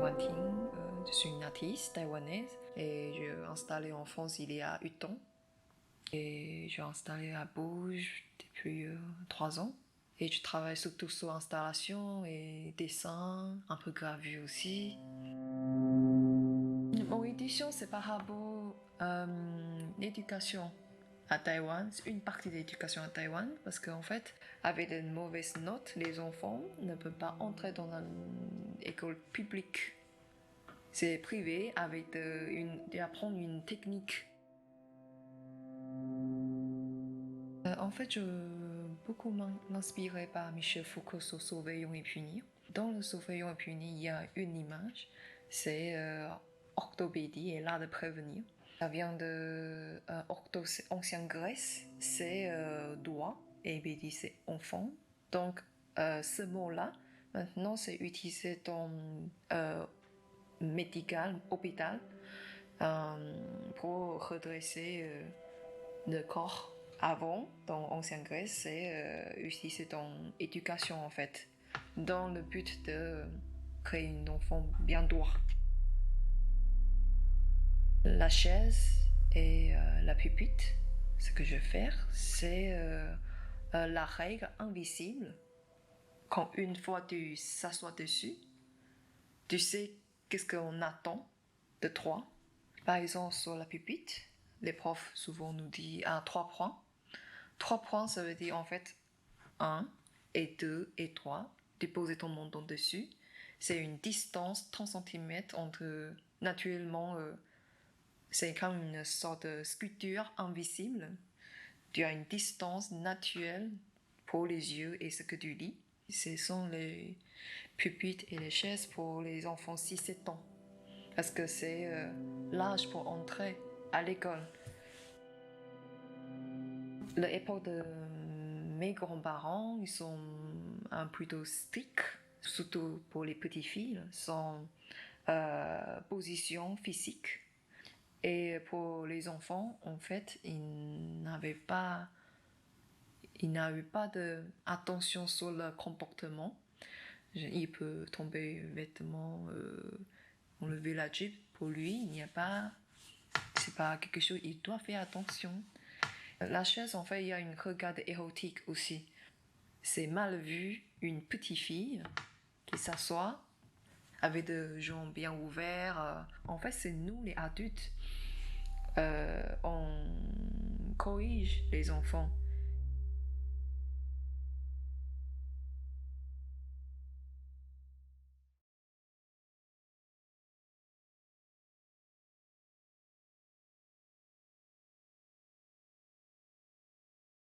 Wan Ting, je suis une artiste taïwanaise et je suis installée en France il y a 8 ans. Et je suis installée à Bourges depuis 3 ans. Et je travaille surtout sur installation et dessin, un peu gravure aussi. Mon édition, c'est par rapport à l'éducation à Taïwan, c'est une partie de l'éducation à Taïwan, parce qu'en fait, avec de mauvaises notes, les enfants ne peuvent pas entrer dans une école publique. C'est privé avec d'apprendre une technique. En fait, je beaucoup m'inspirais par Michel Foucault sur Surveillons et Punir. Dans le Surveillons et Punir, il y a une image, c'est orthopédie et l'art de prévenir. Ça vient de ancienne Grèce, c'est doigt et bédi c'est enfant. Donc ce mot-là, maintenant c'est utilisé dans médical, hôpital, pour redresser le corps. Avant, dans l'ancienne Grèce, c'est utilisé dans l'éducation en fait, dans le but de créer un enfant bien droit. La chaise et la pupitre, ce que je vais faire, c'est la règle invisible. Quand une fois tu s'assois dessus, tu sais qu'est-ce qu'on attend de toi. Par exemple, sur la pupitre, les profs souvent nous disent 3 points. 3 points, ça veut dire en fait 1 et 2 et 3. Déposer ton menton dessus. C'est une distance 30 cm entre naturellement. C'est comme une sorte de sculpture invisible. Tu as une distance naturelle pour les yeux et ce que tu lis. Ce sont les pupitres et les chaises pour les enfants 6-7 ans. Parce que c'est l'âge pour entrer à l'école. L'époque de mes grands-parents, ils sont plutôt stricts, surtout pour les petites filles, sans position physique. Et pour les enfants, en fait, ils n'avaient pas d'attention sur leur comportement. Il peut tomber vêtements, enlever la jupe. Pour lui, c'est pas quelque chose, il doit faire attention. La chaise, en fait, il y a une regard érotique aussi. C'est mal vu une petite fille qui s'assoit avec des jambes bien ouvertes. En fait, c'est nous, les adultes, on corrige les enfants.